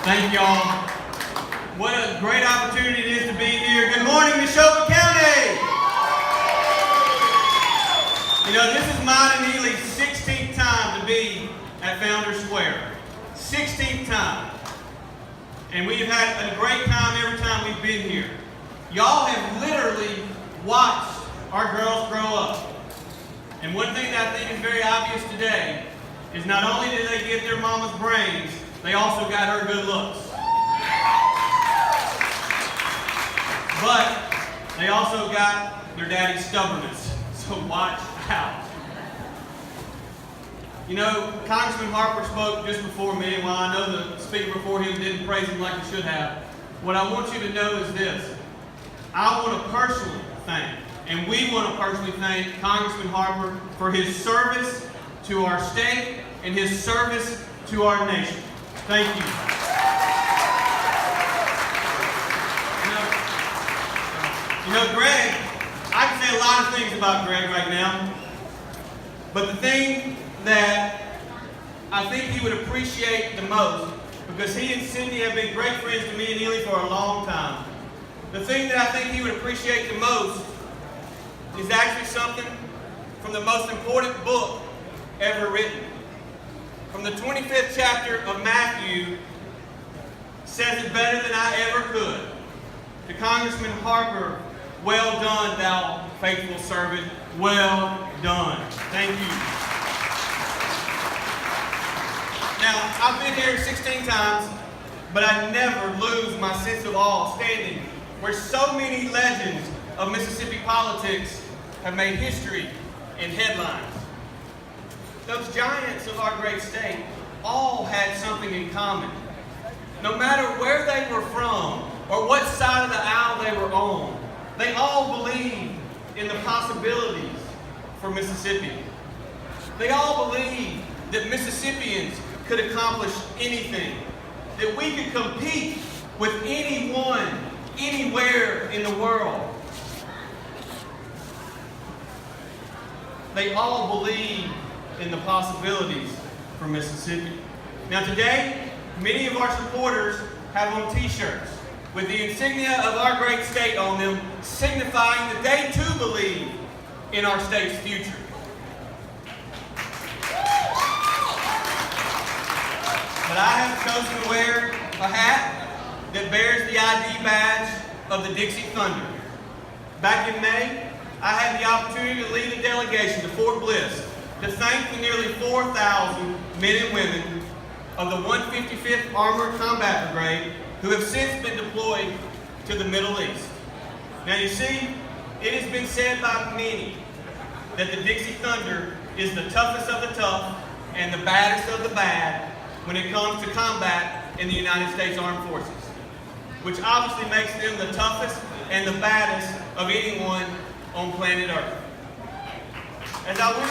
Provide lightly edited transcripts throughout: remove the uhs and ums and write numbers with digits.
Thank y'all. What a great opportunity it is to be here. Good morning, Neshoba County. You know, this is mine and Neely's 16th time to be at Founders Square. 16th time. And we've had a great time every time we've been here. Y'all have literally watched our girls grow up. And one thing that I think is very obvious today is not only did they get their mama's brains, they also got her good looks. But they also got their daddy's stubbornness. So watch out. You know, Congressman Harper spoke just before me, and while I know the speaker before him didn't praise him like he should have, what I want you to know is this. I want to personally thank, and we want to personally thank Congressman Harper for his service to our state and his service to our nation. Thank you. You know, Greg, I can say a lot of things about Greg right now, but the thing that I think he would appreciate the most, because he and Cindy have been great friends to me and Neely for a long time, the thing that I think he would appreciate the most is actually something from the most important book ever written. From the 25th chapter of Matthew, says it better than I ever could. To Congressman Harper, well done, thou faithful servant. Well done. Thank you. Now, I've been here 16 times, but I never lose my sense of awe standing where so many legends of Mississippi politics have made history in headlines. Those giants of our great state all had something in common. No matter where they were from or what side of the aisle they were on, they all believed in the possibilities for Mississippi. They all believed that Mississippians could accomplish anything, that we could compete with anyone, anywhere in the world. They all believed in the possibilities for Mississippi. Now today, many of our supporters have on t-shirts with the insignia of our great state on them, signifying that they too believe in our state's future. But I have chosen to wear a hat that bears the ID badge of the Dixie Thunder. Back in May, I had the opportunity to lead a delegation to Fort Bliss to thank the nearly 4,000 men and women of the 155th Armored Combat Brigade who have since been deployed to the Middle East. Now you see, it has been said by many that the Dixie Thunder is the toughest of the tough and the baddest of the bad when it comes to combat in the United States Armed Forces, which obviously makes them the toughest and the baddest of anyone on planet Earth. As I wish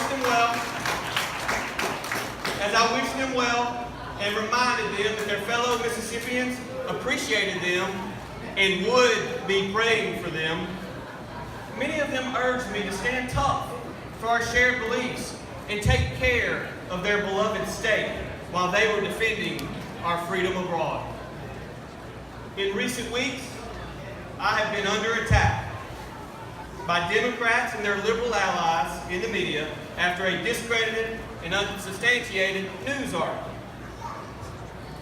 them well and reminded them that their fellow Mississippians appreciated them and would be praying for them, many of them urged me to stand tough for our shared beliefs and take care of their beloved state while they were defending our freedom abroad. In recent weeks, I have been under attack by Democrats and their liberal allies in the media after a discredited and unsubstantiated news article.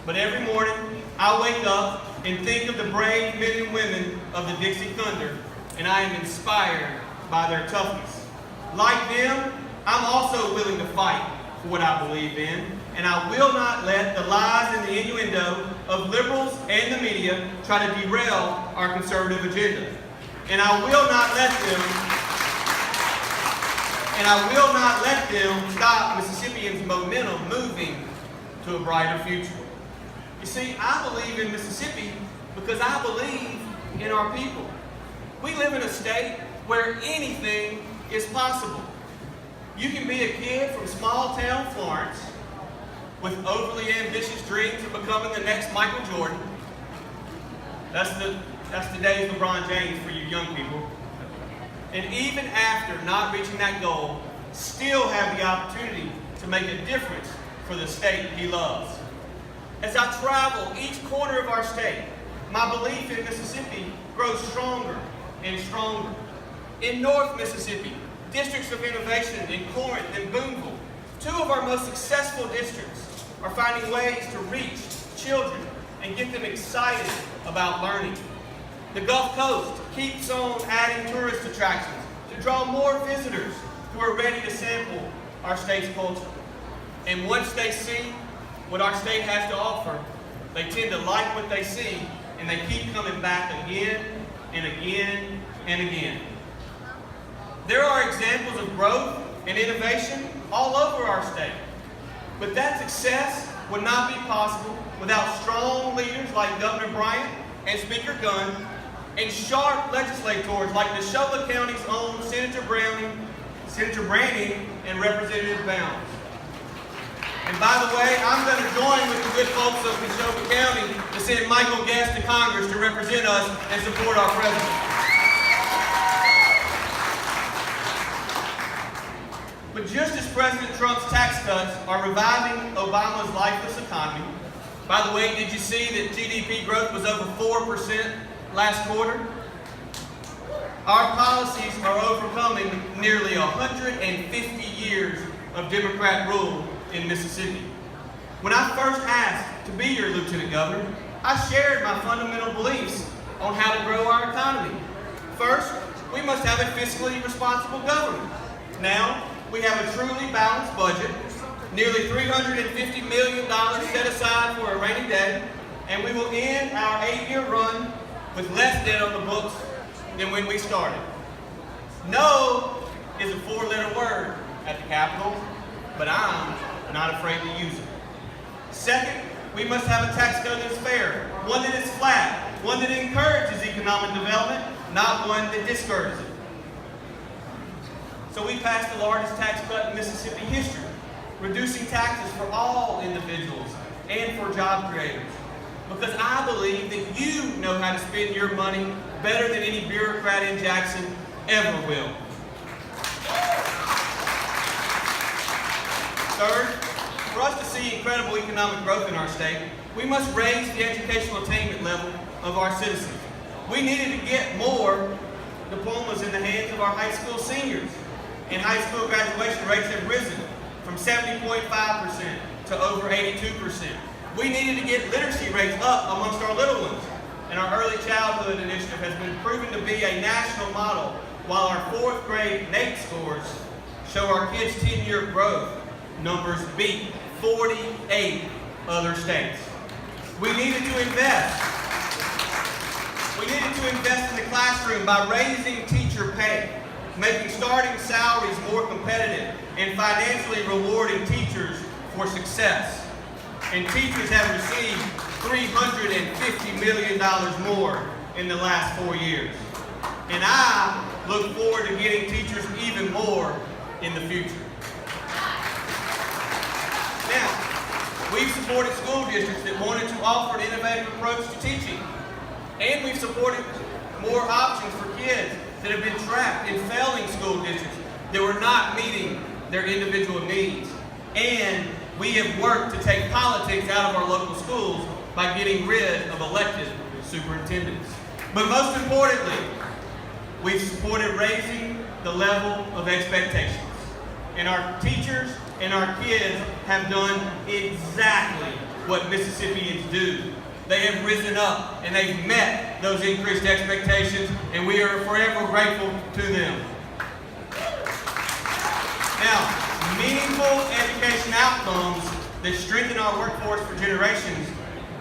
But every morning, I wake up and think of the brave men and women of the Dixie Thunder, and I am inspired by their toughness. Like them, I'm also willing to fight for what I believe in, and I will not let the lies and the innuendo of liberals and the media try to derail our conservative agenda. And I will not let them stop Mississippians' momentum moving to a brighter future. You see, I believe in Mississippi because I believe in our people. We live in a state where anything is possible. You can be a kid from small town Florence with overly ambitious dreams of becoming the next Michael Jordan. That's today's LeBron James for you young people. And even after not reaching that goal, still have the opportunity to make a difference for the state he loves. As I travel each corner of our state, my belief in Mississippi grows stronger and stronger. In North Mississippi, districts of innovation in Corinth and Boonville, two of our most successful districts, are finding ways to reach children and get them excited about learning. The Gulf Coast keeps on adding tourist attractions to draw more visitors who are ready to sample our state's culture. And once they see what our state has to offer, they tend to like what they see, and they keep coming back again and again and again. There are examples of growth and innovation all over our state, but that success would not be possible without strong leaders like Governor Bryant and Speaker Gunn, and sharp legislators like Neshoba County's own Senator Branning, and Representative Bounds. And by the way, I'm going to join with the good folks of Neshoba County to send Michael Guest to Congress to represent us and support our president. But just as President Trump's tax cuts are reviving Obama's lifeless economy, by the way, did you see that GDP growth was over 4% last quarter? Our policies are overcoming nearly 150 years of Democrat rule in Mississippi. When I first asked to be your Lieutenant Governor, I shared my fundamental beliefs on how to grow our economy. First, we must have a fiscally responsible government. Now, we have a truly balanced budget, nearly $350 million set aside for a rainy day, and we will end our 8-year run with less debt on the books than when we started. No is a 4-letter word at the Capitol, but I'm not afraid to use it. Second, we must have a tax code that's fair, one that is flat, one that encourages economic development, not one that discourages it. So we passed the largest tax cut in Mississippi history, reducing taxes for all individuals and for job creators. Because I believe that you know how to spend your money better than any bureaucrat in Jackson ever will. Third, for us to see incredible economic growth in our state, we must raise the educational attainment level of our citizens. We needed to get more diplomas in the hands of our high school seniors. And high school graduation rates have risen from 70.5% to over 82%. We needed to get literacy rates up amongst our little ones. And our early childhood initiative has been proven to be a national model, while our 4th grade NAEP scores show our kids' 10-year growth numbers beat 48 other states. We needed to invest. We needed to invest in the classroom by raising teacher pay, making starting salaries more competitive, and financially rewarding teachers for success. And teachers have received $350 million more in the last 4 years. And I look forward to getting teachers even more in the future. Now, we've supported school districts that wanted to offer an innovative approach to teaching. And we've supported more options for kids that have been trapped in failing school districts that were not meeting their individual needs. And we have worked to take politics out of our local schools by getting rid of elected superintendents. But most importantly, we've supported raising the level of expectations. And our teachers and our kids have done exactly what Mississippians do. They have risen up and they've met those increased expectations, and we are forever grateful to them. Now, meaningful education outcomes that strengthen our workforce for generations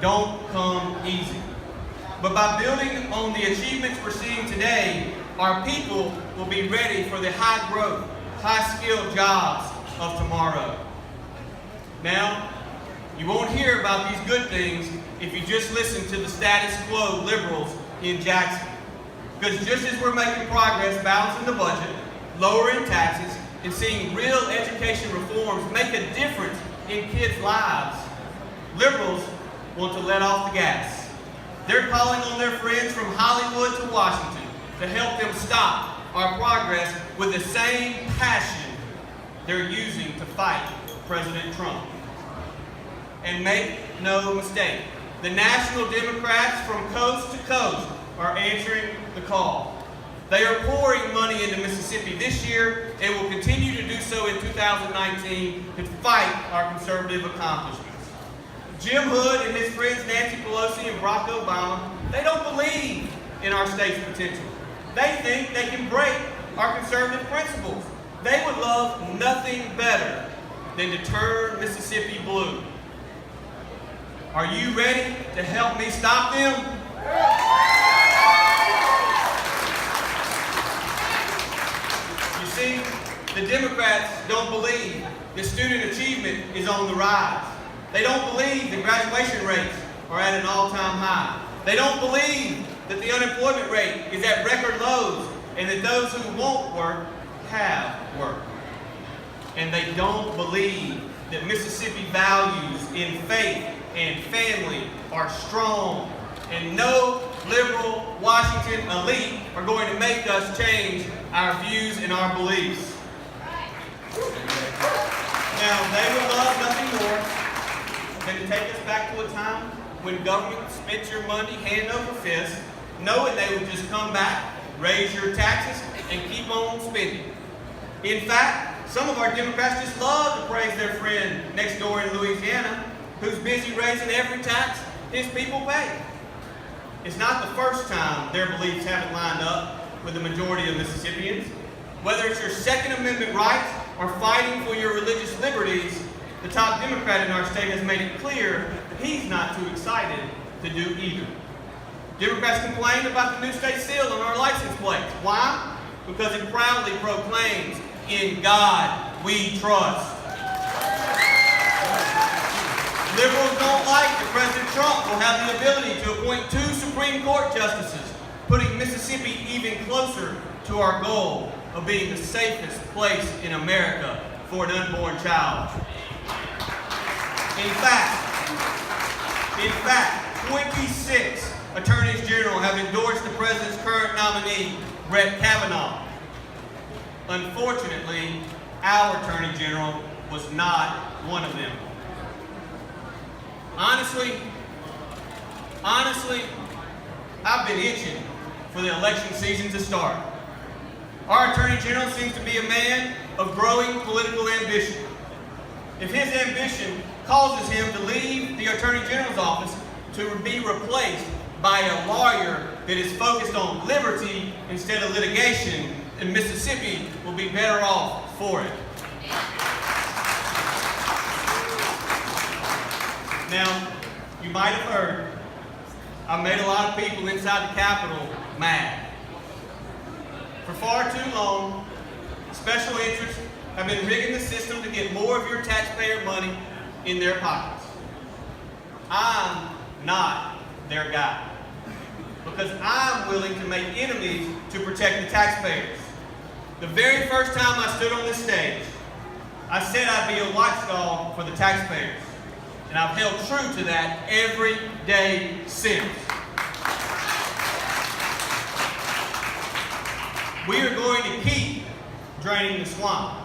don't come easy. But by building on the achievements we're seeing today, our people will be ready for the high growth, high skilled jobs of tomorrow. Now, you won't hear about these good things if you just listen to the status quo liberals in Jackson. Because just as we're making progress balancing the budget, lowering taxes, and seeing real education reforms make a difference in kids' lives, liberals want to let off the gas. They're calling on their friends from Hollywood to Washington to help them stop our progress with the same passion they're using to fight President Trump. And make no mistake, the National Democrats from coast to coast are answering the call. They are pouring money into Mississippi this year and will continue to do so in 2019 to fight our conservative accomplishments. Jim Hood and his friends Nancy Pelosi and Barack Obama, they don't believe in our state's potential. They think they can break our conservative principles. They would love nothing better than to turn Mississippi blue. Are you ready to help me stop them? You see, the Democrats don't believe that student achievement is on the rise. They don't believe that graduation rates are at an all-time high. They don't believe that the unemployment rate is at record lows and that those who won't work have work. And they don't believe that Mississippi values in faith and family are strong, and no liberal Washington elite are going to make us change our views and our beliefs. Now, they would love nothing more than to take us back to a time when government spent your money hand over fist, knowing they would just come back, raise your taxes, and keep on spending. In fact, some of our Democrats just love to praise their friend next door in Louisiana, who's busy raising every tax his people pay. It's not the first time their beliefs haven't lined up with the majority of Mississippians. Whether it's your Second Amendment rights or fighting for your religious liberties, the top Democrat in our state has made it clear that he's not too excited to do either. Democrats complain about the new state seal on our license plates. Why? Because it proudly proclaims, "In God we trust." Liberals don't like that President Trump will have the ability to appoint 2 Supreme Court justices, putting Mississippi even closer to our goal of being the safest place in America for an unborn child. In fact, 26 attorneys general have endorsed the president's current nominee, Brett Kavanaugh. Unfortunately, our attorney general was not one of them. Honestly, I've been itching for the election season to start. Our Attorney General seems to be a man of growing political ambition. If his ambition causes him to leave the Attorney General's office to be replaced by a lawyer that is focused on liberty instead of litigation, then Mississippi will be better off for it. Now, you might have heard, I've made a lot of people inside the Capitol mad. For far too long, special interests have been rigging the system to get more of your taxpayer money in their pockets. I'm not their guy, because I'm willing to make enemies to protect the taxpayers. The very first time I stood on this stage, I said I'd be a watchdog for the taxpayers. And I've held true to that every day since. We are going to keep draining the swamp.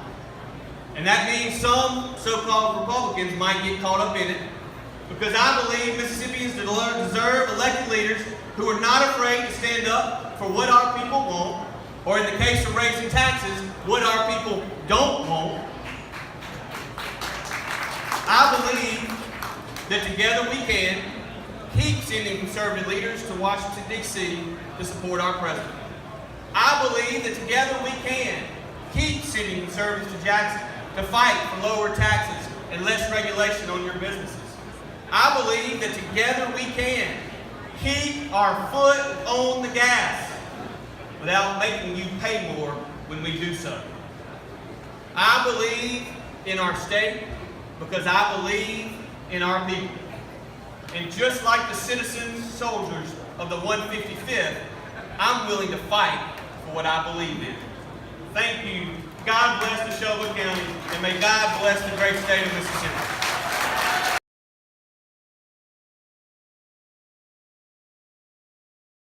And that means some so-called Republicans might get caught up in it, because I believe Mississippians deserve elected leaders who are not afraid to stand up for what our people want, or in the case of raising taxes, what our people don't want. I believe that together we can keep sending conservative leaders to Washington, D.C. to support our president. I believe that together we can keep sending conservatives to Jackson to fight for lower taxes and less regulation on your businesses. I believe that together we can keep our foot on the gas without making you pay more when we do so. I believe in our state because I believe in our people. And just like the citizen soldiers of the 155th, I'm willing to fight for what I believe in. Thank you. God bless Neshoba County, and may God bless the great state of Mississippi.